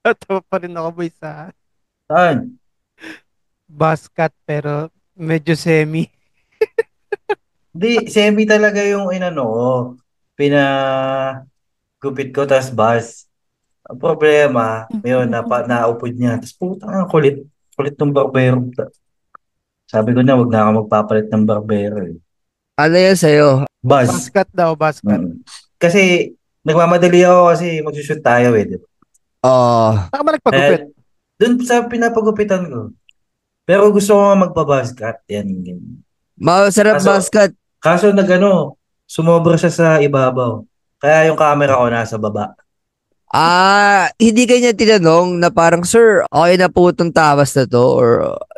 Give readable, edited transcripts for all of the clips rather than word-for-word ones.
Natawa pa rin ako boy sa Saan? basket pero medyo semi. Hindi, semi talaga yung inano ko. Pinagupit ko, tas bus. Ang problema, yun, naupod niya. Tapos putang ang kulit. Kulit ng barbero. Sabi ko na, wag na ako magpapalit ng barbero eh. Ano yan sa'yo? Buzz. Basket daw, basket. Mm. Kasi, nagmamadali ako kasi magsushoot tayo eh. Diba? Oh, Saan ka ba nagpagupit? Kaya, dun sa pinapagupitan ko. Pero gusto ko nga magpa-buzzcut. Yan, ganyan. masarap Kaso, basket. kaso sumobra siya sa ibabaw. Kaya yung camera ko nasa baba. Hindi kanya tinanong na parang, sir, okay na po itong tawas na to? Or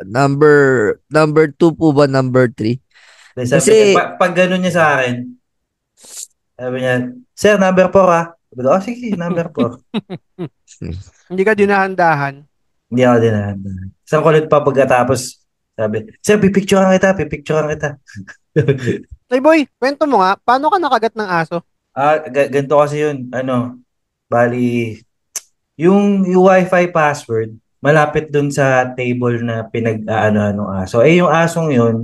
number 2 po ba, number 3? Then sabi niya, Kasi, pag ganun niya sa akin, sabi niya, Sir, number 4 ah. Sabi ko, oh, sige, number 4. Hindi ka dinahandahan. Hindi ako din nahanda. Isang kulit pa pagkatapos, sabi, Sir, pipicturean kita. Ay boy, kwento mo nga, paano ka nakagat ng aso? Ganito kasi yun, bali, yung Wi-Fi password, malapit dun sa table na pinag-aano ng aso. Eh, yung asong yun,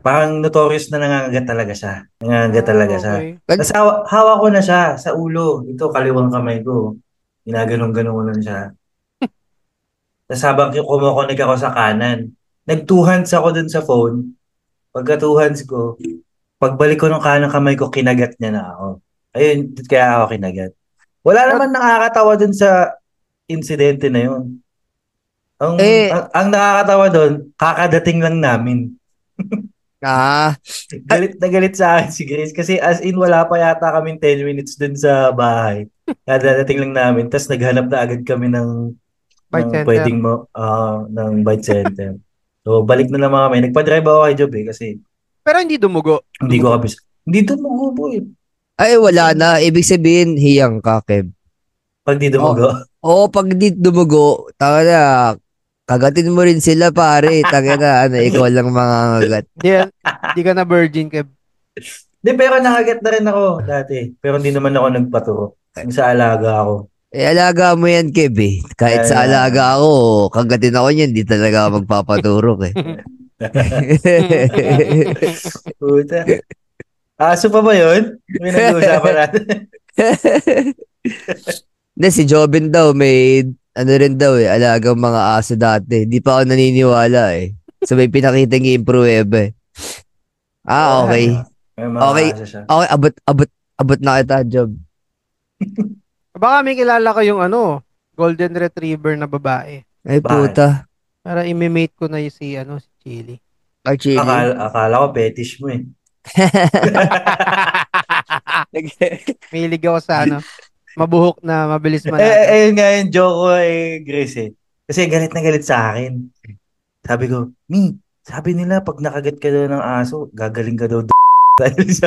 parang notorious na nangangagat talaga siya. Nangangagat talaga siya. Okay. Tapos hawak ko na siya sa ulo. Ito, kaliwang kamay ko. Ginaganong-ganong ko lang siya. Tapos habang kumukonek ako sa kanan, nag-two hands ako dun sa phone. Pagka two hands ko, pagbalik ko ng kanang kamay ko, kinagat niya na ako. Ayun, kaya ako kinagat. Wala But, naman nakakatawa dun sa insidente na yun. eh, Ang nakakatawa doon, kakadating lang namin. ah, ah, Galit sa akin si Grace kasi as in wala pa yata kaming 10 minutes dun sa bahay. Kadadating lang namin, tapos naghanap na agad kami bite ng center. pwedeng ng bike center. So balik na naman kami. Nagpa-drive ako kay Job kasi Pero hindi dumugo. hindi ko Dumugo. kabis. Hindi tumugo eh. wala na. Ibig sabihin, hiyang ka, Kev. Pag di Oh, dumugo. Oo, pag di dumugo, tanga na, kagatin mo rin sila, pare. Tanga na, ikaw lang mga ngagat. Hindi ka na virgin, Kev. Di, pero nakagat na rin ako dati. Pero hindi naman ako nagpaturo. Yung sa alaga ako. Alaga mo yan, Kev, eh. Kahit sa Kaya, alaga ako, kagatin ako niyan, di talaga ako magpapaturok, eh. puta. Aso pa ba yun? May nag-uusapan natin. Hindi, si Jobin daw, may, ano rin daw, eh, alagang mga aso dati. Di pa ako naniniwala, eh. So, may pinakita ng impruweba, eh. Oo nga, eh. Okay. May mga Okay. aso siya. Okay, abot na kita, Job. Baka may kilala ko yung golden retriever na babae. Ay, Bakit? puta. Para imimate ko na yung si Chili. Actually. Akala ko fetish mo eh. Mahilig ako sa mabuhok na mabilis manate. Ayun nga yung joke ko Grace eh. Kasi galit na galit sa akin. Sabi ko, sabi nila pag nakagat ka daw ng aso, gagaling ka daw dahil sa...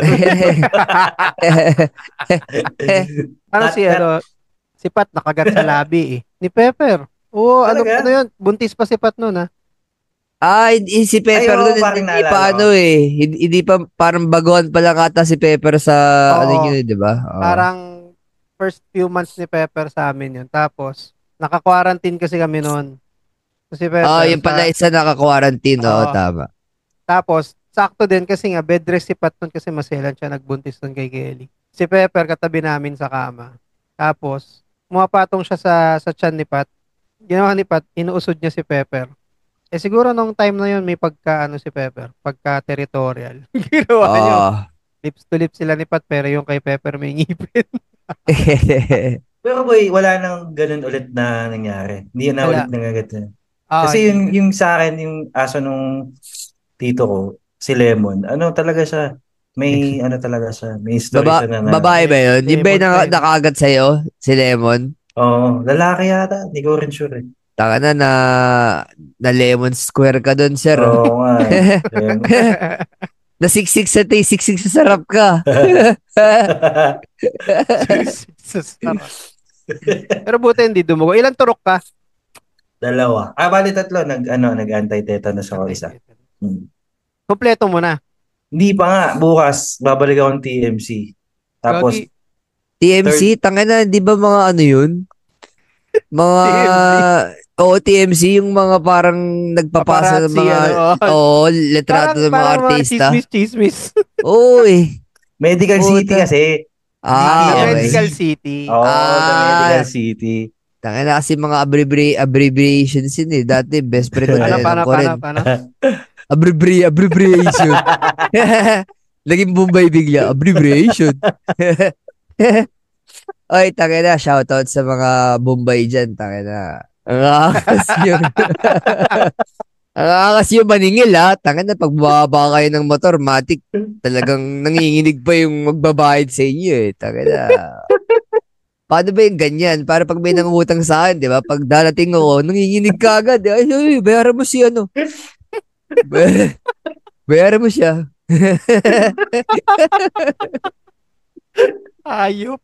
Ano cut, si cut. si Pat nakagat sa labi eh. Ni Pepper. Oo, ano Talaga? yun? Buntis pa si Pat noon ha. Si Ay, Pepper oo, doon, parang hindi naalala pa ko. hindi pa, parang baguhan pa lang ata si Pepper sa, ano Oo, yun, di ba? Oo. parang first few months ni Pepper sa amin yun. Tapos, naka-quarantine kasi kami noon. So, si Pepper Yung pala isa naka-quarantine, oo, oo. tama. Tapos, sakto din kasi nga, bed rest si Pat nun kasi maselan siya nagbuntis nun kay Kelly. Si Pepper katabi namin sa kama. Tapos, pumapatong siya sa tiyan ni Pat. Ginawa ni Pat, inuusod niya si Pepper. Eh siguro nung time na yun may si Pepper, pagka territorial. Ginawa niyo. Oo. Lips to lips sila ni Pat pero yung kay Pepper may ngipin. Pero boy, wala nang ganun ulit na nangyari. Hindi na ulit Wala. nangagat na. Kasi Hindi na. yung sa akin, yung aso nung tito ko, si Lemon, talaga siya. May talaga siya. May history siya na Babae ba yun? Yung ba yung Lemon pa yun. nakagat sa'yo? Si Lemon? Oo, lalaki yata. Hindi ko rin sure eh. Taka na Lemon Square ka doon, sir. Oo nga eh. Lemon. Nasiksik sa taste, siksik sa sarap ka. Sa sarap. Pero buti hindi dumugo. Ilan turok ka? Dalawa. Bali tatlo. Nag-anti-tetanus ako isa. Anti-tetanus. Hmm. Kompleto mo na. Hindi pa nga. Bukas, babalik akong TMC. Tapos, Gagi. third, TMC, tanga na, di ba mga ano yun? Mga TMC, yung mga parang nagpapasa ng Paparazzi, mga litrato ng mga parang mga artista. chismis. Uy. Medical City Puta. kasi. Okay. Medical City. The Medical City. Tangina kasi mga abbreviations yun eh. Dati best friend ko tinanong ko rin. Paano? Abbreviation. Naging Bombay bigla. Abbreviation. Oy, tangina, shoutout sa mga Bombay dyan. Tangina. Ang akas yun. Ang akas yung maningil ha. Tangina, pag bumaba kayo ng motor, matik, talagang nanginginig pa yung magbabayad sa inyo eh. Tangina. Paano ba yung ganyan? Para pag may nangungutang sa akin, di ba? Pag darating ako, nanginginig ka agad. Ay, bayaran mo si ano. Bayaran mo siya. Ayop.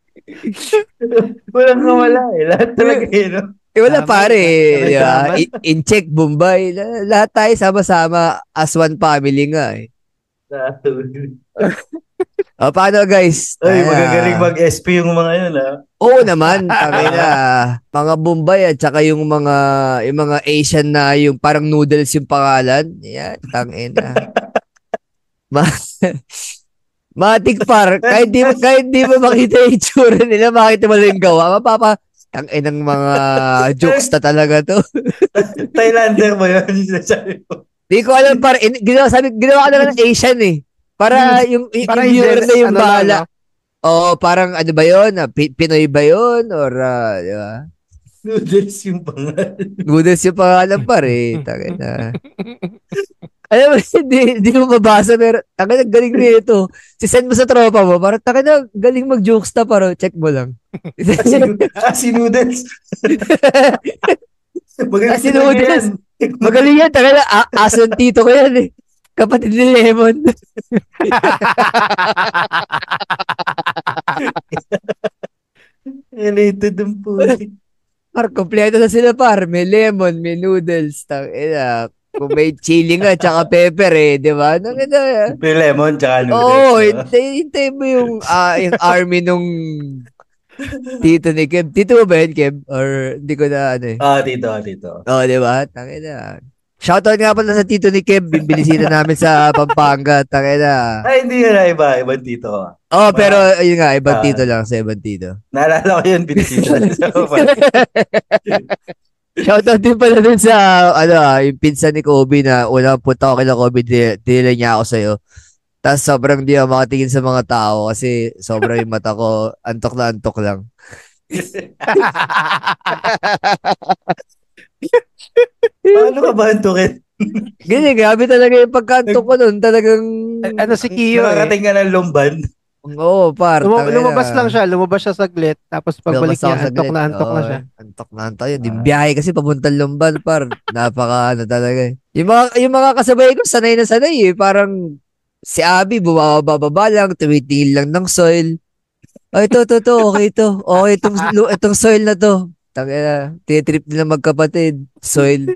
Walang nawala eh. Lahat talaga no? Wala Tama, pare. Di ba? tama. In-check, Bombay. Lahat tayo sama-sama as one family nga eh. Paano guys? Ay, magagaling mag-SP yung mga yun Oo naman, tangina. Mga Bombay at saka yung mga Asian na yung parang noodles yung pangalan. Yan, tangina. Matik par, kahit di mo makita yung itsura nila, makita mo lang yung gawa. Tangina ng mga jokes na talaga to. Thailander mo yun, yung sinasabi mo. Di ko alam par, ginawa ko na ng Asian eh. Para yung viewer na yung bahala. Oo, parang ano ba yun? Pinoy ba yun? Or, di ba? Noodles yung pangalan. Noodles yung pangalan pare. Tangina. Alam mo, hindi mo mabasa, pero tangina, galing nito. Sisend mo sa tropa mo, parang tangina, galing mag-jokes na paro. Check mo lang. Si Noodles. Magaling Si Noodles. Magaling yan, tangina, aso ng tito ko yan eh. Kapatid ni Lemon. Related din po. Par, kompleto na sila par. May lemon, may noodles. Tangina. Kung may chili nga, tsaka pepper eh. Di ba? May lemon, tsaka noodles. Oo, hintay mo yung army nung tito ni Kev. Tito mo ba yun, Kev? Or hindi ko na ano eh. Tito. Oo, di ba? Tangina. Shoutout nga pala sa tito ni Kev. Binisita namin sa Pampanga. Tangina. Ay, hindi nga na iba. Ibang tito. Pero yun nga, ibang tito lang sa ibang tito. Naalala ko yun, binisita na sa Shoutout din pala dun sa yung pinsan ni Kobe na unang punta ko kila Kobe, dinila niya ako sa'yo. Tapos sobrang di ako makatingin sa mga tao kasi sobrang yung mata ko, antok na antok lang. Paano ka ba antukin? Ganyan, grabe talaga yung pagkantok ko nun. Talagang... Ano si Kiyo Nakakating ka ng lumban. Oo, par. Lumabas lang siya. Lumabas siya saglit. Tapos pagbalik Lumabas ako niya, antok saglit. na antok na siya. Antok na antok yun. Yung biyahe kasi papuntang Lumban, par. Napaka talaga eh. Yung mga kasabay ko, sanay na sanay eh. Parang si Abby, bumababa lang, tumitingin lang ng soil. Ay, ito, okay ito. Okay, itong soil na to. Tangina, titrip nila magkapatid. Soil.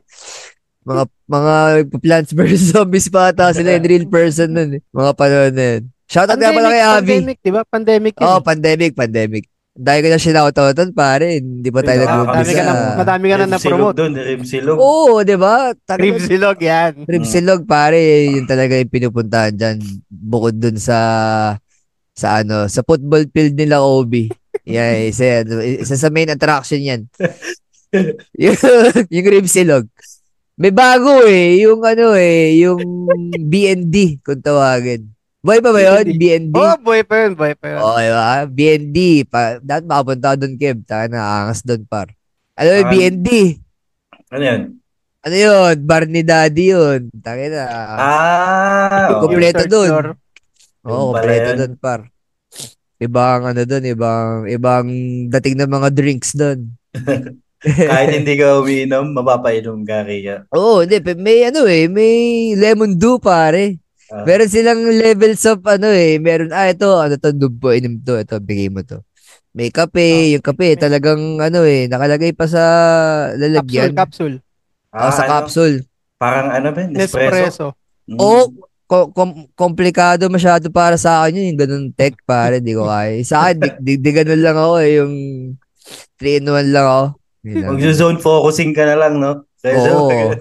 Mga plants versus zombies pa ata sila in real person nun eh. Mga panahon na yun. Shoutout nga pala kay Abby. Pandemic, di ba? Pandemic yun. Oo, pandemic. Dahil ko na sinautotan, pare. Hindi pa tayo nag-umpisa. Madami ka na na-promote. Rimsilog. Oo, di ba? Rimsilog yan. Rimsilog, pare. Yun talaga yung pinupuntahan dyan. Bukod dun sa football field nila, Obi. Yeah, isa sa main attraction yan. yung Rimsilog. May bago eh. Yung yung BND, kung tawagin. Buhay pa ba yun? BND? Oh, buhay pa yun. Oo, diba? BND. Dapat makapunta ko doon, Kev. Taka na, angas doon, par. Ano yung BND? Ano yun? Ano yun? Bar ni Daddy yun. Taka na. Kompleto doon. Oo, kompleto doon, par. Ibang ibang dating ng mga drinks doon. Kahit hindi ka umiinom, mapapainom ka kaya. Oo, hindi. May lemon dew, pare. Meron silang levels of meron, ito, dubbo, inom to, ito, bigay mo to. May kape, yung kape, talagang, nakalagay pa sa lalagyan. Capsule. Sa capsule. Parang ba? Nespresso. Oo, komplikado masyado para sa akin yun, yung ganun tech, pare, di ko kaya. Sa akin, di ganun lang ako yung 3-in-1 lang ako. Yun lang. Mag-zone focusing ka na lang, no? Oo.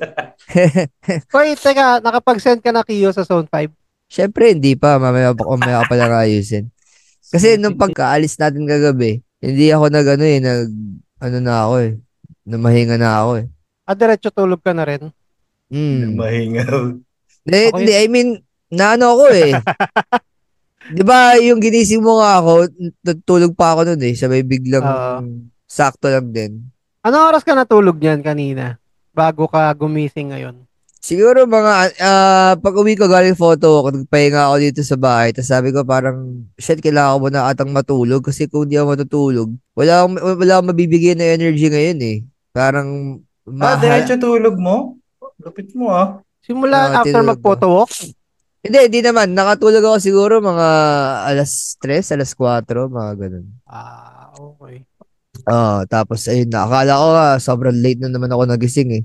Hoy, teka, nakapag-send ka na Kiyo sa Zone 5? Syempre, hindi pa. Mamaya ka pa lang ayusin. Kasi nung pagkaalis natin kagabi, hindi ako ano na ako eh. Namahinga na ako eh. Diretso tulog ka na rin? Mahingaw. Ako Hindi, I mean, naano ako eh. Di ba yung ginising mo nga ako, tutulog pa ako nun eh. Sabay biglang sakto lang din. Anong oras ka natulog niyan kanina? Bago ka gumising ngayon? Siguro pag uwi ko galing photo, nagpahinga ako dito sa bahay, tapos sabi ko parang, shit, kailangan ko na atang matulog kasi kung di ako matutulog, wala akong mabibigay na energy ngayon eh. Parang, Diretso tulog mo? Lupit mo, Simula after tinulog mag-photo walk? Hindi naman. Nakatulog ako siguro mga alas 3, alas 4, mga ganun. Okay. Tapos ayun na. Akala ko sobrang late na naman ako nagising eh.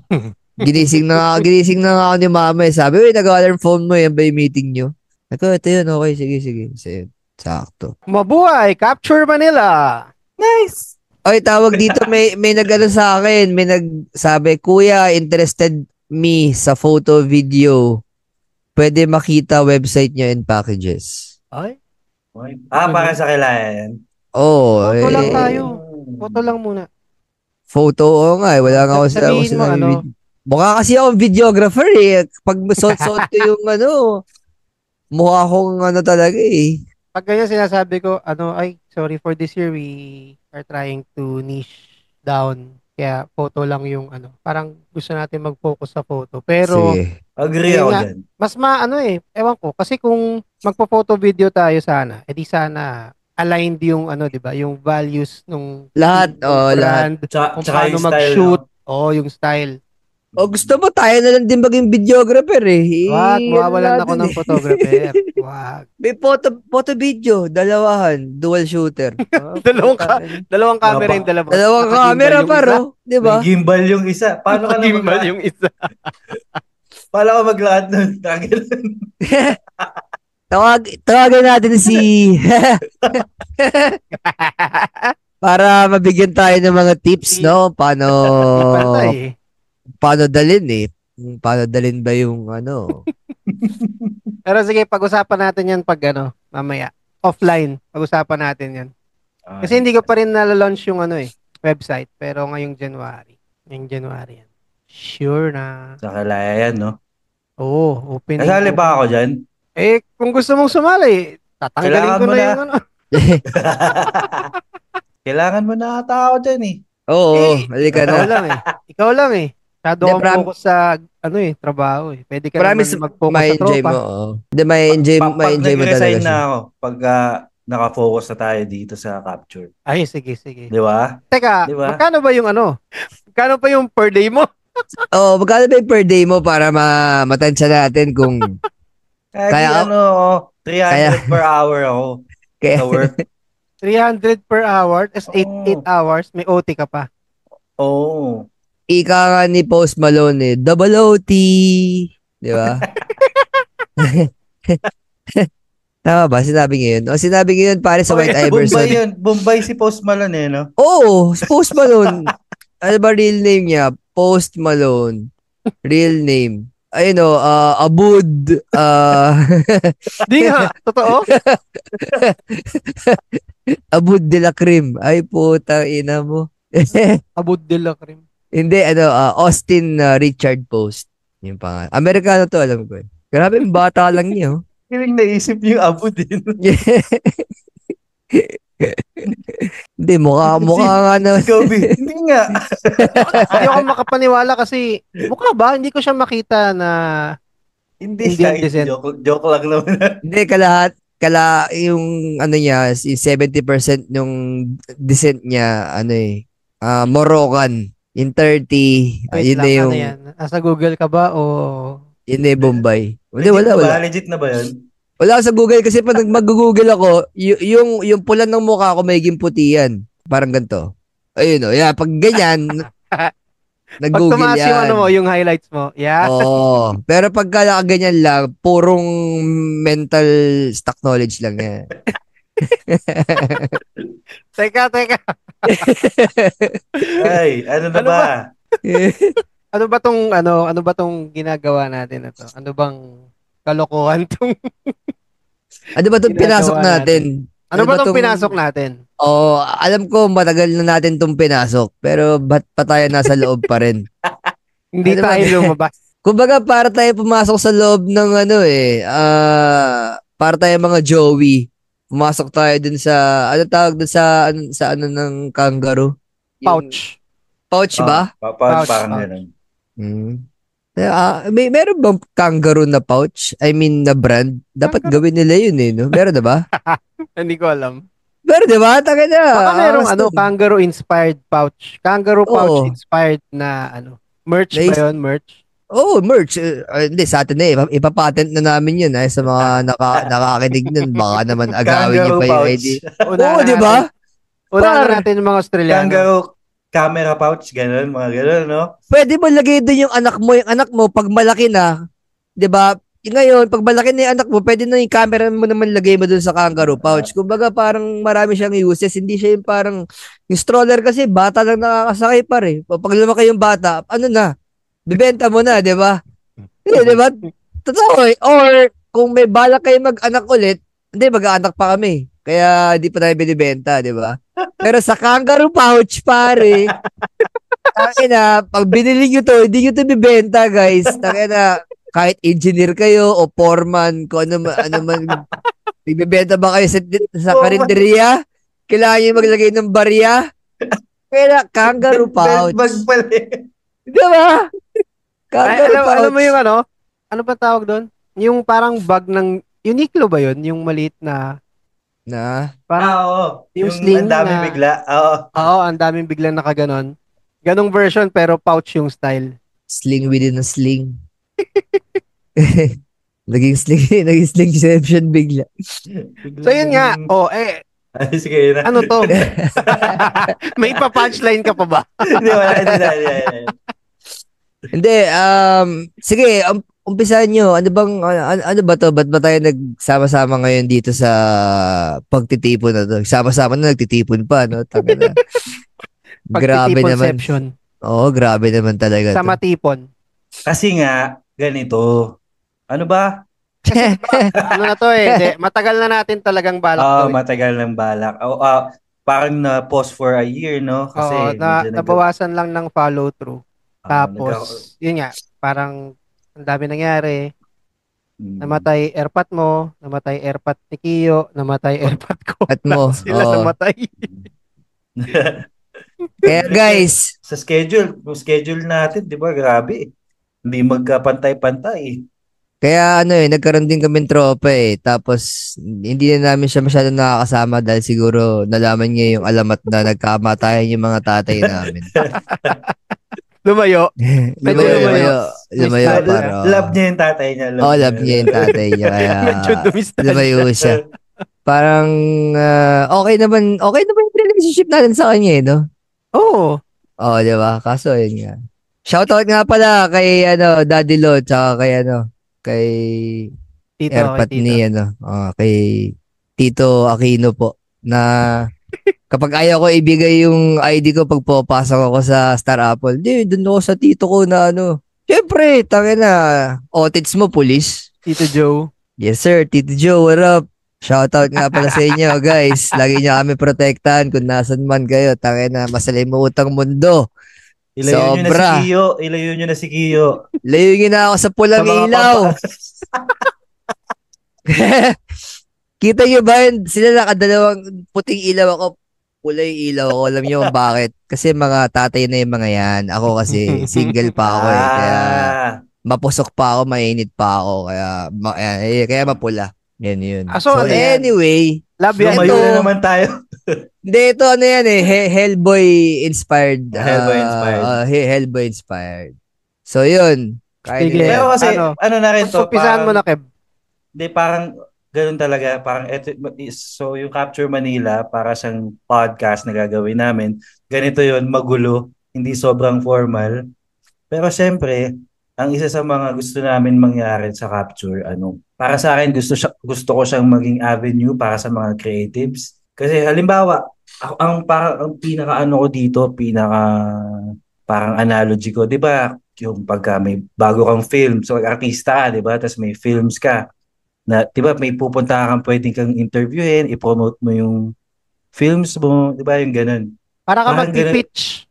Ginising na nga ako ni mama eh. Sabi, nag-alarm phone mo, yan ba yung meeting nyo? Ako, ito yun, okay, sige. So, yun, sakto. Mabuhay! Capture Manila! Nice! Okay, tawag dito, may nag-ano sa akin, may nagsabi, Kuya, interested me sa photo video. Pwede makita website nyo and packages. Ay? Para sa kilayan. Photo lang tayo. Photo lang muna. Photo, nga eh. Wala nga ako sabihin mo, mukha kasi ako videographer eh. Pag suot ko yung mukha akong talaga eh. Pag ganyan sinasabi ko, sorry, for this year we are trying to niche down. Kaya photo lang yung parang gusto natin mag-focus sa photo. Pero, sige. Agree ako dyan. Mas ewan ko, kasi kung magpo-photo video tayo sana, edi sana aligned yung di ba, yung values nung lahat, brand, lahat. kung paano mag-shoot, yung style. Gusto mo tayo na lang din maging videographer eh. Wag, mawawalan ako ng photographer. Wag. May photo video, dalawahan, dual shooter. Dalawang camera yung dalawa. Dalawang camera paro, di ba? May gimbal yung isa. Paano ka na gimbal yung isa? Paano ka maglahat nun? Tawagan natin si para mabigyan tayo ng mga tips, no? Paano dalhin eh? Paano dalhin ba yung Pero sige, pag-usapan natin yan pag mamaya. Offline, pag-usapan natin yan. Kasi hindi ko pa rin nalalaunch yung website. Pero ngayong January. Yan. Sure na. Sa kilayan, no? Oo, opening. Kasali ba ako dyan? Kung gusto mong sumali, tatanggalin ko na yung Kailangan mo na ata ako dyan eh. Oo, halika na. Ikaw lang eh. Masyado akong focus sa trabaho eh. Pwede ka naman mag-focus sa tropa. Hindi, may enjoy mo talaga resign siya. na ako pag nakafocus na tayo dito sa capture. Ay, sige. Di ba? Teka, magkano ba yung magkano pa yung per day mo? Magkano ba yung per day mo para matansya natin kung kaya 300 per hour ako sa work. 300 per hour, as 8 hours, may OT ka pa. Oo. Ika nga ni Post Malone double OT. Di ba? Tama ba? Sinabi ngayon? Sinabi ngayon pare sa White Iverson. Bombay si Post Malone no? Oo, si Post Malone. Ano ba real name niya? Post Malone. Real name. Ayun Abud. Di nga, totoo? Abud de la Cream. Ay puta, ina mo. Abud de la Cream. Hindi, Austin Richard Post. Yung pangalan. Amerikano to, alam ko eh. Grabe, bata lang niya. Kiling naisip yung Abu din. Hindi, mukha nga na. Si Kobe, hindi nga. Hindi ako makapaniwala kasi, mukha ba? Hindi ko siya makita na hindi siya. Joke lang naman. Hindi, yung niya, 70% yung descent niya, Moroccan. In 30, wait yun lang, na yung... yan? Nasa Google ka ba o... Yun na yung Bombay. Wala. Legit na ba yun? Wala sa Google kasi pag mag-google ako, yung pula ng mukha ko may puti yan. Parang ganito. Ayun pag ganyan, nag-google pag tumaas yan. yung yung highlights mo. Yeah. Oo. Pero pag ganyan lang, purong mental stock knowledge lang yan. Teka. Ay, ano na Ano ba? Ano ba tong ginagawa natin na to? Ano bang kalokohan tong Ano ba itong pinasok ginagawa natin? natin? Ano ba tong pinasok natin? Oh, alam ko matagal na natin itong pinasok, pero ba't pa tayo nasa loob pa rin? Hindi Ano ba? tayo lumabas. Kumbaga para tayo pumasok sa loob ng para tayo mga Joey. Pumasok tayo dun sa, ano tawag dun sa ano ng kangaroo? Yung Pouch. pouch ba? Parang Pouch. ganun. Hmm. Meron bang kangaroo na pouch? I mean, na brand? Dapat Kangaroo. gawin nila yun no? Meron na ba? Hindi ko alam. Pero diba? Taka na. Baka merong angas dun. kangaroo inspired pouch. Kangaroo pouch Oo. inspired na merch ba Nice. 'yon? Merch? Oh, merch. Hindi, sa atin na ipapatent na namin yun sa mga nakakinig nun. Baka naman agawin nyo Kangaroo pa yung pouch. idea. Unahan Oo, na di ba? natin. Unahan na Par, natin yung mga Australiano. Kangaroo camera pouch, ganun, mga ganun, no? pwede mo lagay doon yung anak mo pag malaki na, di ba? Ngayon, pag malaki na yung anak mo, pwede na yung camera mo naman lagay mo doon sa kangaroo pouch. Kumbaga, parang marami siyang uses. Hindi siya yung parang, yung stroller kasi, bata lang nakakasakay pa rin. Pag lumaki yung bata, ano na, bibenta mo na, di ba? Hindi, di ba? Totoo eh. Or, kung may balak kayo mag-anak ulit, hindi, mag-aanak pa kami. Kaya, di pa tayo binibenta, di ba? Pero sa kangaroo pouch, pare, na, pag binili nyo to, hindi nyo to bibenta, guys. Na, kahit engineer kayo o foreman, kung ano man, bibenta ba kayo sa karinderiya? Kailangan nyo maglagay ng barya? Kaya, kangaroo pouch. Bag pala eh. Di ba? Kangaroo pouch. alam mo yung ano pa tawag doon? Yung parang bag ng Uniqlo ba 'yon? Yung maliit na Na? parang Oo. yung Yung sling ang dami na bigla. Oo. Oo, ang daming biglang nakaganon. Ganong version pero pouch yung style. Sling within a sling. naging slingception bigla. So yun nga. Ay, sige na. Ano to? May pa-punchline ka pa ba? Hindi, wala. Hindi, sige, umpisahan nyo. Ano ba to? Ba't ba tayo nagsama-sama ngayon dito sa pagtitipon na to? Sama-sama na nagtitipon pa, no? Taka na. Grabe Pagtitipon naman. Pagtitiponception. Oo, grabe naman talaga Sa to. matipon. Kasi nga, ganito. Ano ba? Ano na to eh? Matagal na natin talagang balak gawin. Matagal ng balak. Parang na-pause for a year, no? Kasi Oo, medyo nabawasan lang ng follow through. Tapos, nagka- yun nga, parang ang dami nangyari. Mm. Namatay airpot mo, namatay airpot ni Kiyo, namatay airpot ko. At mo, Lahat sila oo. namatay. Kaya guys, Sa schedule natin, di ba? Grabe. Hindi magkapantay-pantay. kaya nagkaroon din kami tropa Tapos, hindi na namin siya masyadong nakakasama dahil siguro nalaman niya yung alamat na nagkamatayan yung mga tatay namin. Lumayo. Lumayo para. Love niya yung tatay niya. Love niya yung tatay niya. Kaya, Medyo dumistan lumayo siya. Parang, okay naman yung relationship natin sa kanya no? Oo. Oo, di ba? Kaso, yun nga. Shoutout nga pala kay, Daddy Lo, tsaka kay Tito, airpat kay Tito. ni, kay Tito Aquino po, na kapag ayaw ko ibigay yung ID ko pag pupasok ako sa Star Apple, dun ako sa tito ko na syempre, tangina, otits mo, pulis. Tito Joe. Yes sir, Tito Joe, what up? Shoutout nga pala sa inyo, guys. Lagi niyo kami protektahan kung nasan man kayo. Tangina, masalimuotang mundo. Ilayo nyo na si Sobra. Kiyo. Ilayo nyo na si Kiyo. Layo nyo na ako sa pulang Sa mga ilaw. Kita nyo ba yun? Sila nakadalawang puting ilaw ako. Pula yung ilaw ako. Alam nyo kung bakit? Kasi mga tatay na yung mga yan. Ako kasi single pa ako Kaya mapusok pa ako, mainit pa ako. Kaya mapula. Yan yun. So, anyway. Love yan. Lumayo na naman tayo. Hindi, ito Hellboy inspired. Hellboy inspired. So, yun. Sige. Pero kasi, na rin to? Pagpisahan mo na, Kev. Hindi, parang ganun talaga. Parang so, yung Capture Manila, para siyang podcast na gagawin namin. Ganito yun, magulo. Hindi sobrang formal. Pero syempre, ang isa sa mga gusto namin mangyari sa Capture, para sa akin, gusto ko siyang maging avenue para sa mga creatives. Kasi halimbawa, ang pinaka ano ko dito, parang analogy ko, 'di ba? Yung pagka may bago kang film, so artista ka, 'di ba? Tapos may films ka na, 'di ba, may pupunta kang pwedeng kang interviewin, i-promote mo yung films mo, 'di ba? Yung ganun. Para ka Parang ganun, magpi-pitch.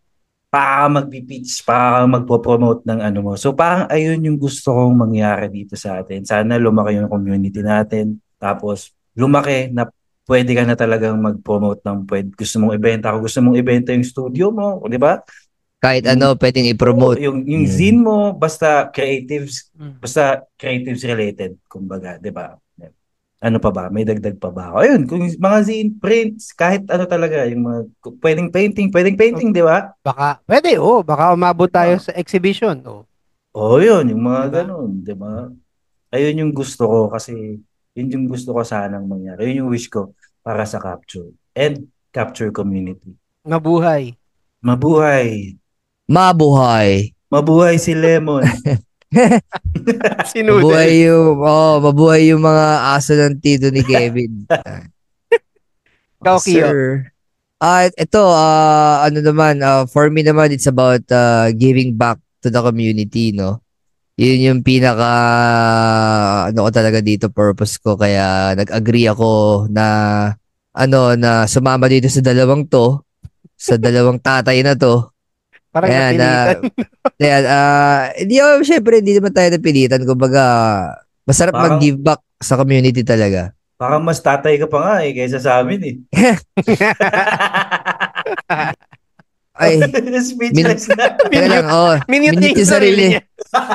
magpi-pitch, para ka magpo-promote ng ano mo. So parang ayun yung gusto kong mangyari dito sa atin. Sana lumaki yung community natin. Tapos lumaki na pwede ka na talagang mag-promote ng gusto mong ibenta. Kung gusto mong ibenta yung studio mo, di ba? Kahit Yung, pwedeng oo, i-promote. yung Mm. zine mo, Mm. basta creatives related, kumbaga, di ba? Ano pa ba? May dagdag pa ba ako? Ayun, kung yung mga zine, prints, kahit ano talaga, yung mga, pwedeng painting, di ba? Baka, pwede, baka umabot tayo sa exhibition, Oo, yun, yung mga di ba? ganun, di ba? Ayun yung gusto ko kasi yun yung gusto ko sanang mangyari. Yun yung wish ko para sa Capture and Capture community. Mabuhay. Mabuhay! Mabuhay. Mabuhay si Lemon! Si Noodle. Mabuhay yung mga aso ng tito ni Kevin. Ikaw, Kiyo. Sir. Ito, ano naman, for me naman, it's about giving back to the community, no? Yun yung pinaka, ano ko talaga dito, purpose ko. Kaya nag-agree ako na, na sumama dito sa sa dalawang tatay na to. Parang Ayan, napilitan. syempre, hindi naman tayo napilitan. Kumbaga, masarap Parang, mag-give back sa community talaga. parang mas tatay ka pa nga eh, kaysa sa amin eh. Ay, Speechless na. teka lang, Minute niya minute yung yung sarili niya.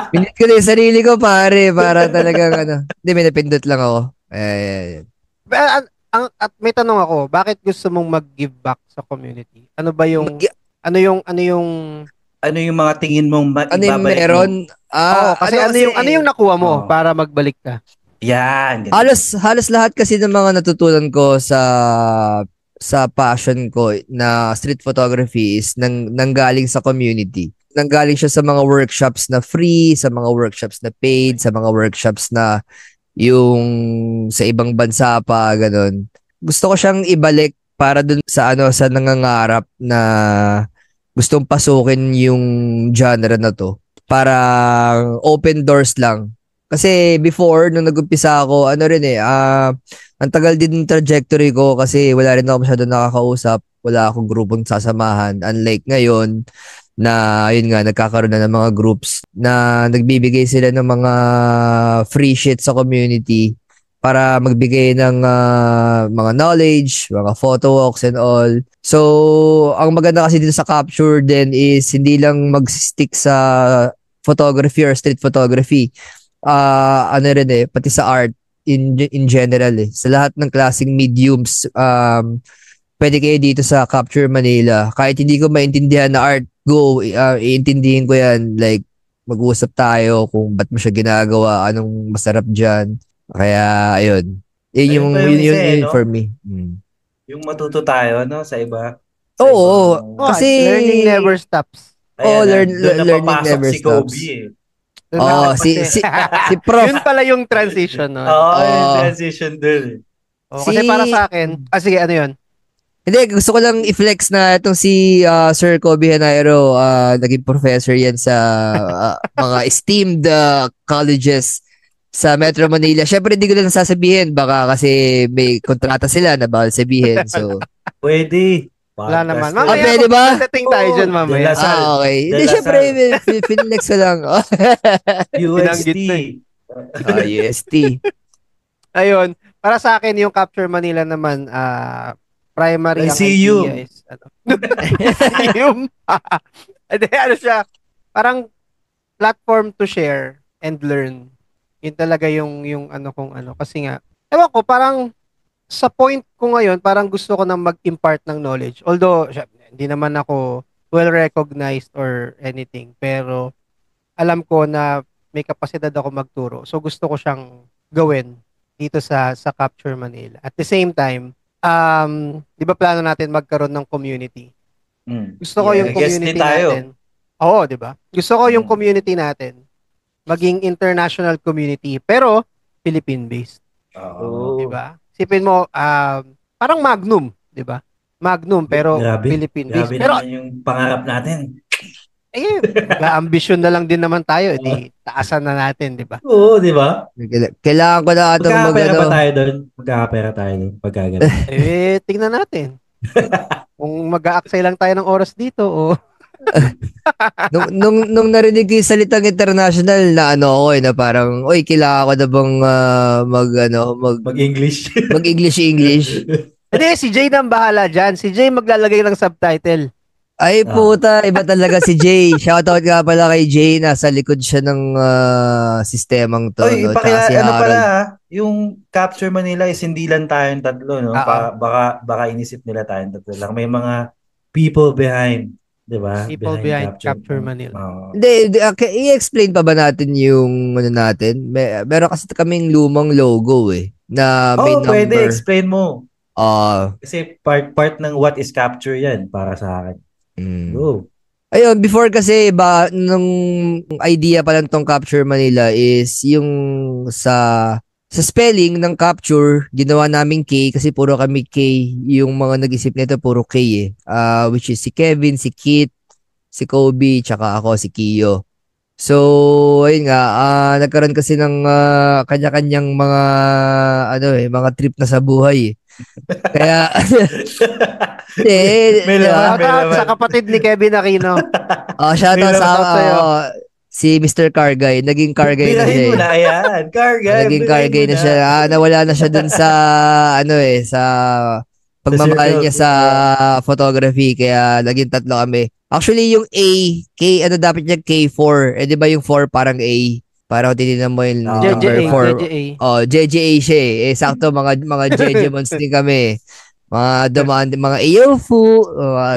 minute ko na yung sarili ko, pare, para talagang Hindi, may napindot lang ako. Ayan. At may tanong ako, bakit gusto mong mag-give back sa community? Ano ba yung, ano yung, Ano yung mga tingin mong ano yung ibabalik meron? mo? kasi ano yung nakuha mo Oh, para magbalik ka? yan, ganun. Halos lahat kasi ng mga natutunan ko sa passion ko na street photography is nanggaling sa community. Nanggaling siya sa mga workshops na free, sa mga workshops na paid, sa mga workshops na yung sa ibang bansa pa, ganun. Gusto ko siyang ibalik para dun sa nangangarap na gustong pasukin yung genre na to. Parang open doors lang. Kasi before, nung nag-umpisa ako, ang tagal din ng trajectory ko kasi wala rin ako masyado nakakausap. Wala akong grupong sasamahan. Unlike ngayon, na yun nga, nagkakaroon na ng mga groups na nagbibigay sila ng mga free shit sa community para magbigay ng mga knowledge, mga photo walks and all. So, ang maganda kasi dito sa Capture din is hindi lang mag-stick sa photography or street photography. Pati sa art in general eh. Sa lahat ng klaseng mediums, pwede kayo dito sa Capture Manila. Kahit hindi ko maintindihan na art, iintindihin ko yan. Like, mag-uusap tayo kung ba't mo siya ginagawa, anong masarap dyan. Kaya, ayun. Ayun pa yung isa eh, Yun no? for me. Mm. Yung matuto tayo, no? Sa iba. Sa Oo, ibang... kasi, Learning never stops. Ayan, doon na learning papasok never si Kobe stops. eh. Si Prof. Yun pala yung transition nun. Oo, yung transition doon. Kasi para sa akin, sige, ano yun? Hindi, gusto ko lang i-flex na itong si Sir Kobe Hanairo, naging professor yan sa mga esteemed colleges sa Metro Manila. Syempre, hindi ko lang sasabihin. Baka kasi may kontrata sila na bawal sabihin. So, Pwede. Wala naman. Podcast Mamaya, pwede ba? Dating tayo dyan mamaya. Okay. Hindi, Lasal. syempre, finlex ko lang. UST. Binanggit na UST. Ayun. Para sa akin, yung Capture Manila naman, primary I ang see idea you. is, yung, hindi, siya, parang platform to share and learn. Yun talaga yung kasi nga, ewan ko, parang, sa point ko ngayon, parang gusto ko nang mag-impart ng knowledge. Although, hindi naman ako well-recognized or anything. Pero, alam ko na may kapasidad ako magturo. So, gusto ko siyang gawin dito sa Capture Manila. At the same time, di ba plano natin magkaroon ng community? Gusto ko yung community natin. Oo, di ba? Gusto ko yung community natin maging international community, pero Philippine-based. Oo. Di ba? Sipin mo, parang Magnum, di ba? Magnum, pero Grabe. Philippine based. Grabe Pero naman yung pangarap natin. mag-ambisyon na lang din naman tayo, di taasan na natin, di ba? Oo, di ba? Kailangan ko na atong Magkakapera ano. pa tayo doon. Magkakapera tayo doon. Pagkagaling. Tingnan natin. Kung mag-aaksay lang tayo ng oras dito, o Nung narinig ko yung salitang international na ano ako na parang, oy, kailangan ko na bang Mag-English. mag-English. hindi, si Jay na ang bahala dyan. Si Jay maglalagay ng subtitle. Ay puta, iba talaga si Jay. Shoutout nga pala kay Jay, nasa likod siya ng sistemang to, Oy, no? Tsaka si ano pala Harold. yung Capture Manila is hindi lang tayong tatlo, no? Oo. Baka inisip nila tayong tatlo lang. May mga people behind, di ba? People behind Capture Manila. Hindi, i-explain pa ba natin yung ano natin? Meron kasi kaming lumang logo na may number. Pwede, explain mo. Ah, Kasi part ng what is capture yan para sa akin. Go. Ayun, before kasi nung idea pa lang tong Capture Manila is yung sa spelling ng capture, ginawa naming K kasi puro kami K, yung mga nag-isip nito puro K which is si Kevin, si Kit, si Kobe, tsaka ako, si Kiyo. So, ayun nga, nagkaroon kasi ng kanya-kanyang mga mga trip na sa buhay. Kaya May laman, may laman. Sa kapatid ni Kevin Aquino. shoutout May sa si Mr. Cargay. Naging Cargay na siya. Birahin mo na, ayan. Cargay. Naging Cargay na siya. Nawala na siya dun sa sa pagmamahal niya sa photography. Kaya naging tatlo kami. Actually, yung A, dapat niya K4. Di ba yung 4 parang A? Parang tininan mo yung number 4. JJA siya sakto mga JJ din kami. Mga dumaan, mga UFO.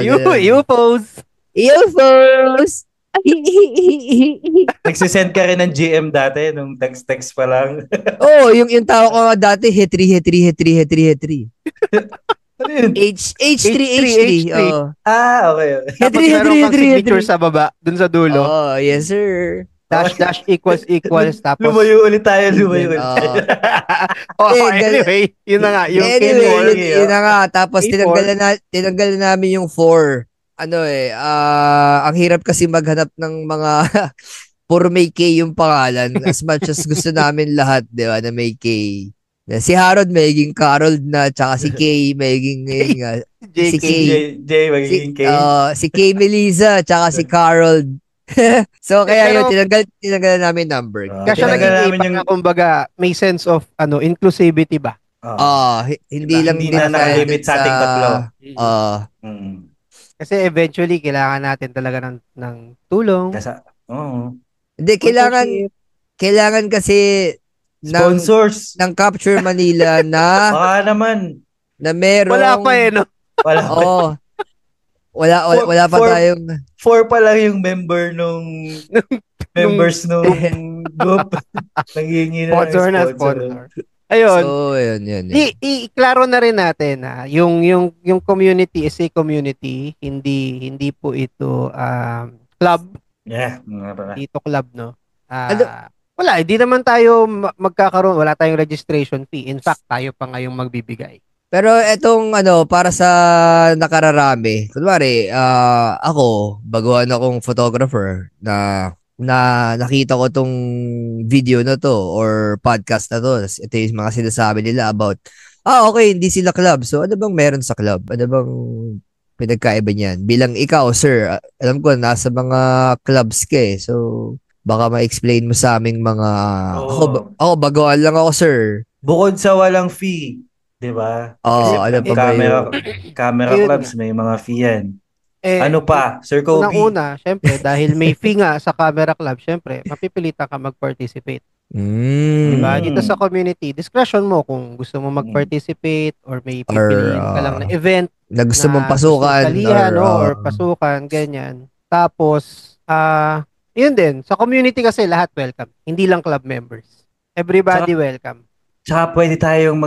UFOs. Nagsisend ka rin ng GM dati, nung text pa lang. Yung tao ko nga dati, Hetri. Ano yun? H3. Okay. Tapos meron kang signature sa baba, dun sa dulo. Yes sir. Dash equals. Tapos lumayo ulit tayo. Anyway, yun na nga. Yung yun na nga. Tapos K4. tinanggal na namin yung 4. Ang hirap kasi maghanap ng mga puro may K yung pangalan. As much as gusto namin lahat, di ba, na may K. Si Harold magiging Carol na, tsaka si K magiging si K. J magiging K. Si K Melissa, tsaka si Carol. So kaya yun, tinanggal na namin number. Kasi naging iba kumbaga, may sense of inclusivity ba? Hindi lang hindi na nakalimit sa ating tatlo. Kasi eventually kailangan natin talaga ng tulong. Hindi, kailangan kasi sponsors ng Capture Manila na baka naman na meron. Wala pa no? Wala pa. Wala pa tayong 4 pa lang yung members nung group. Naghihingi na ng sponsor. Ayun. So, yun. I-klaro na rin natin yung community is a community, hindi po ito club. Yeah, dito club, no? Wala, hindi naman tayo magkakaroon, wala tayong registration fee. In fact, tayo pa ngayong magbibigay. Pero etong para sa nakararami, kunwari, ako, baguhan akong photographer na nakita ko tong video na to or podcast na to. Ito yung mga sinasabi nila about, okay, hindi sila club. So, ano bang meron sa club? Ano bang pinagkaiba niyan? Bilang ikaw, sir, alam ko, nasa mga clubs ka So, baka ma-explain mo sa aming mga... Ako, baguhan lang ako, sir. Bukod sa walang fee, di ba? Ano pa ba yun? Camera clubs, may mga fee yan. Ano pa, Sir Kobe? Unang-una, syempre, dahil may fee nga sa camera club, syempre, mapipilitan ka mag-participate. Diba? Dito sa community, discretion mo kung gusto mo mag-participate or may pipiliin ka lang na event na gusto mong pasukan or pasukan, ganyan. Tapos, yun din, sa community kasi lahat welcome. Hindi lang club members. Everybody welcome. Tsaka pwede tayong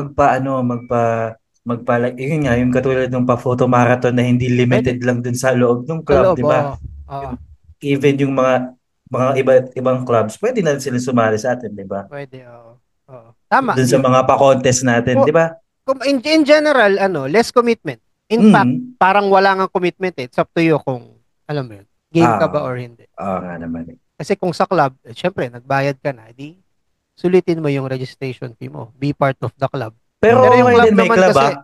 yun nga, yung katulad ng pa-photo marathon na hindi limited lang dun sa loob ng club, di ba? Even yung mga ibang clubs, pwede na sila sumali sa atin, di ba? Pwede, Tama. Dun sa mga pa-contest natin, di ba? In general, less commitment. In fact, parang wala nga commitment eh. It's up to you kung, alam mo yun, game ka ba or hindi. Oo nga naman eh. Kasi kung sa club, syempre, nagbayad ka na, di sulitin mo yung registration fee mo. Be part of the club. Pero yung okay club din may naman club kasi,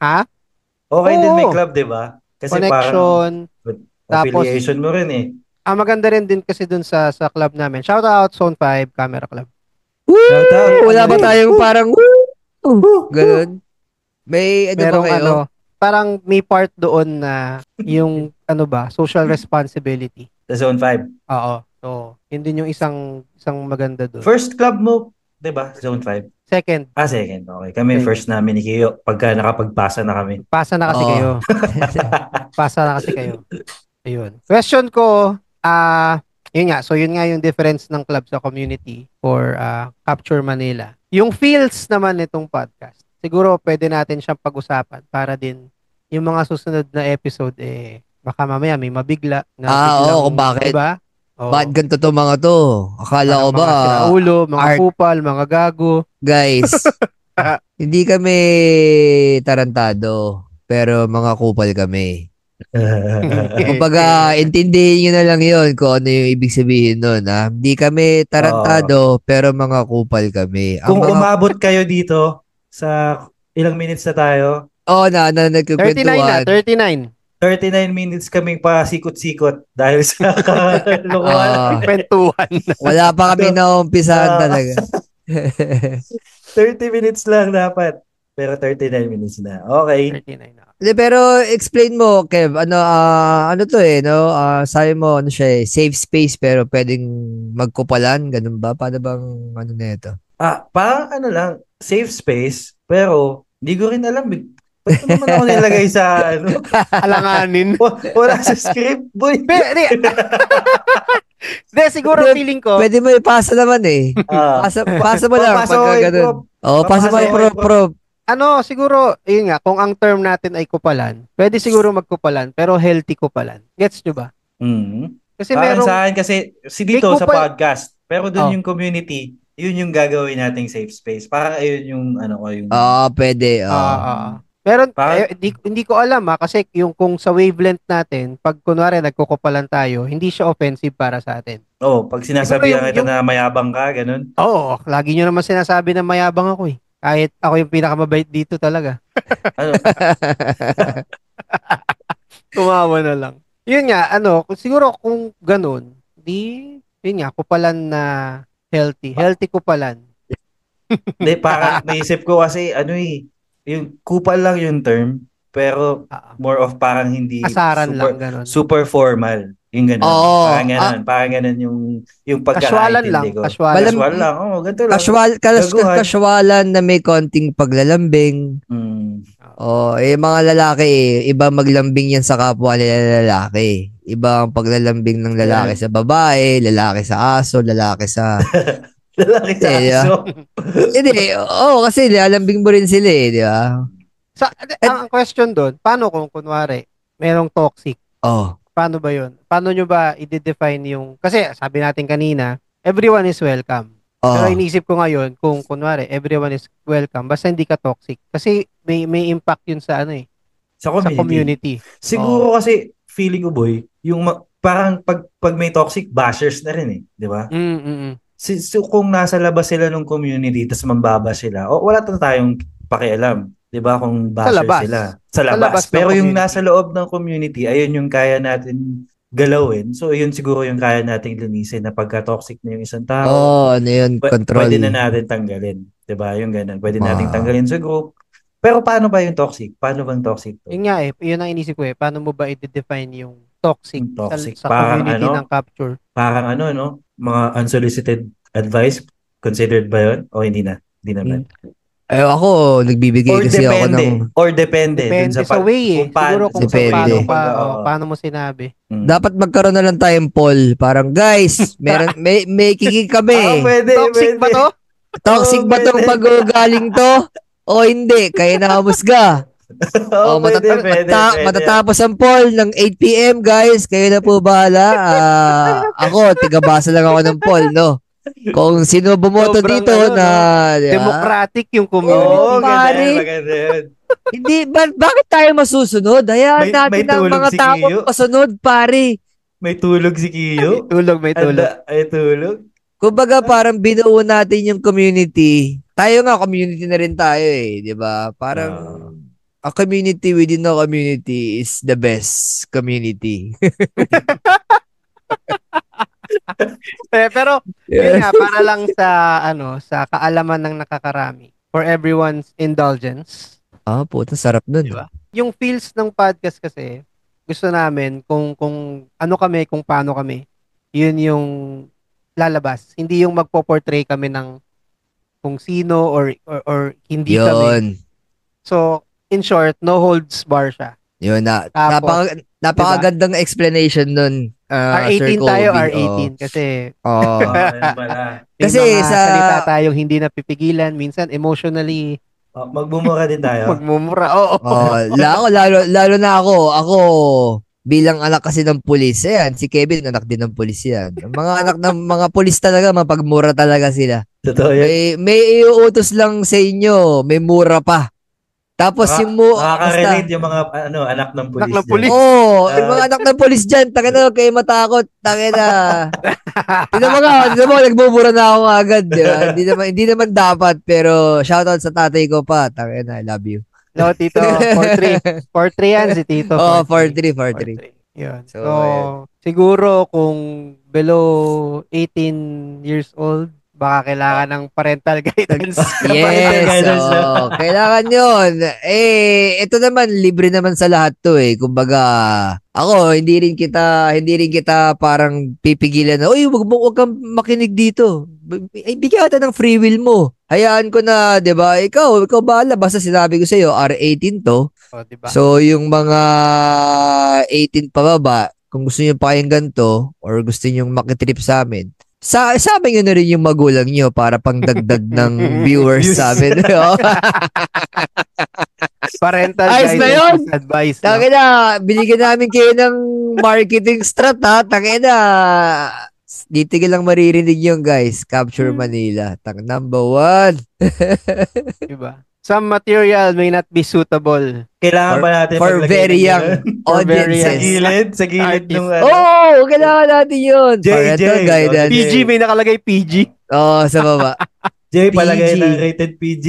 ha? Okay din may Oo. club, di ba? Kasi Connection. parang affiliation mo rin eh. Maganda rin din kasi dun sa club namin. Shout out Zone 5 Camera Club. Shout out. Wala ba tayong parang ganun? May ano ba Merong kayo? parang may part doon na yung social responsibility. Sa Zone 5. Oo. So, yun din yung isang maganda doon. First club mo, di ba? Zone 5. Second. Second. Okay. Kami Second. first namin ni Kiyo pagka nakapagpasa na kami. Pasa na kasi Oo. kayo. Pasa na kasi kayo. Ayun. Question ko, yun nga. So, yun nga yung difference ng club sa community for Capture Manila. Yung feels naman nitong podcast, siguro pwede natin siyang pag-usapan para din yung mga susunod na episode, baka mamaya may mabigla. Oo, kung bakit. Diba? Oo. Ba't ganito to mga to? Akala ko ba? Mga sinaulo, mga kupal, mga gago. Guys, hindi kami tarantado, pero mga kupal kami. Kumbaga, intindihin nyo na lang yun kung ano yung ibig sabihin nun. Ha? Hindi kami tarantado, pero mga kupal kami. Kung umabot kayo dito sa ilang minutes na tayo? Nagkukwentuhan. 39 minutes kaming pasikot-sikot dahil sa kwentuhan. Wala pa kami naumpisahan talaga. 30 minutes lang dapat. Pero 39 minutes na. Okay. 39 na. Pero explain mo, Kev, ano to sabi mo, safe space pero pwedeng magkupalan, ganun ba? Paano bang na ito? Parang safe space, pero hindi ko rin alam. Ba't naman ako nilagay sa alanganin? Wala sa script, boy. Hindi, siguro feeling ko. Pwede mo ipasa naman eh. Pasa mo lang pagka ganun. Pasa mo prop. Siguro, yun nga, kung ang term natin ay kupalan, pwede siguro magkupalan, pero healthy kupalan. Gets nyo ba? Kasi parang sa akin kasi, dito sa podcast, pero dun yung community, yun yung gagawin nating safe space. Parang ayun yung, yung... pwede. Pero hindi ko alam kasi yung kung sa wavelength natin, pag kunwari nagkukupalan tayo, hindi siya offensive para sa atin. Pag sinasabi kita na mayabang ka, ganun. Lagi nyo naman sinasabi na mayabang ako eh. Kahit ako yung pinakamabait dito talaga. Tumawa na lang. Yun nga, siguro kung ganun, yun nga, kupalan na healthy. Healthy kupalan. Hindi, parang naisip ko kasi, yung kupal lang yung term, pero more of parang hindi asaran lang, ganun. Super formal. Yung ganun. Parang ganun yung pagkakaintindi ko. Casual lang. Ganito lang. Casualan na may konting paglalambing. Mga lalaki iba maglambing yan sa kapwa nila lalaki. Iba ang paglalambing ng lalaki sa babae, lalaki sa aso, lalaki sa lalaki sa aso. Hindi, kasi lalambing mo rin sila di ba? Ang question doon, paano kung kunwari, merong toxic? Paano ba yun? Paano nyo ba i-define yung, kasi sabi natin kanina, everyone is welcome. Pero inisip ko ngayon, kung kunwari, everyone is welcome, basta hindi ka toxic. Kasi may impact yun sa sa community. Siguro kasi, feeling ko boy, yung parang pag may toxic, bashers na rin di ba? So, kung nasa labas sila ng community, tas mambaba sila, wala tayong pakialam. Diba kung bashers sila? Sa labas. Pero yung nasa loob ng community, ayun yung kaya natin galawin. So, yun siguro yung kaya nating linisin na pagka-toxic na yung isang tao. Control. Pwede na natin tanggalin. Diba? Yung ganun. Pwede natin tanggalin sa group. Pero paano ba yung toxic? Paano bang toxic to? Yun nga yun ang inisip ko Paano mo ba i-define yung toxic sa parang community ng capture? Parang mga unsolicited advice, considered ba yun? O hindi na? Hindi naman. Ako, nagbibigay kasi ako ng... Depende sa way Siguro kung paano mo sinabi. Dapat magkaroon na lang tayong poll. Parang, guys, may kikik kami. Toxic ba to? Toxic ba tong pag-ugaling to? O hindi? Kaya nakamusga. Matatapos ang poll ng 8 p.m. guys. Kayo na po bahala. Ako, tigabasa lang ako ng poll, no? Kung sino bumoto dito na democratic yung community. Maganda yun. Hindi, bakit tayo masusunod? Hayaan May natin ang tulog mga si tao Kiyo. masunod, pare. May tulog si Kiyo. May tulog. Ay, tulog. Kumbaga parang binuo natin yung community. Tayo nga, community na rin tayo eh, di ba? Parang a community within a community is the best community. Pero yun nga, para lang sa sa kaalaman ng nakakarami, for everyone's indulgence. Puta, sarap nun. Di ba? Yung feels ng podcast kasi, gusto namin kung ano kami, kung paano kami, yun yung lalabas. Hindi yung magpo-portray kami ng kung sino or hindi kami. Yun. So, in short, no holds bar siya. Yun na. Tapos, Napakagandang explanation nun. R18 Sir tayo, Kobe. R18. Kasi, Ayan pala. Kasi may mga sa- salita tayong hindi napipigilan. Minsan, emotionally, Magbumura din tayo. magmumura. Oo. lalo na ako bilang anak kasi ng pulis. Ayan, si Kevin, anak din ng pulis yan. Ang mga anak ng mga pulis talaga, mapagmura talaga sila. Totoo yan. May iuutos lang sa inyo, may mura pa. Tapos Nakaka-relate yung mga anak ng pulis. Anak ng pulis. yung mga anak ng pulis dyan, tangin na, kayo matakot, tangin na. Tignan mo, nagbubura na ako agad, di ba? Hindi naman dapat, pero shoutout sa tatay ko pa, tangin na, I love you. No, Tito, 4-3. 4-3 yan si Tito. 4-3. Yun. So, So, siguro kung below 18 years old, baka kailangan ng parental guidance. Yes, kailangan yun. Ito naman, libre naman sa lahat to eh. Kumbaga, ako, hindi rin kita parang pipigilan na, uy, wag kang makinig dito. Bigyan ka ng free will mo. Hayaan ko na, di ba? Ikaw bahala. Basta sinabi ko sa'yo, R18 to. Diba? So, yung mga 18 pababa, kung gusto nyo pakinggan to, or gusto nyo makitrip sa amin, sabi nyo na rin yung magulang nyo para pangdagdag ng viewers sa amin. Parental Ayos na yun. guidance advice. Tangin na, binigyan namin kayo ng marketing strat ha. Tangin na. Dito lang maririnig yung guys. Capture Manila. Number 1. Diba? Some material may not be suitable. Kailangan pa natin For maglagay very ng young ganun. For very audiences. Sa gilid nung Kailangan natin yun. Parental guidance. PG, may nakalagay PG. Sa baba. Jay, palagay PG. ng rated PG.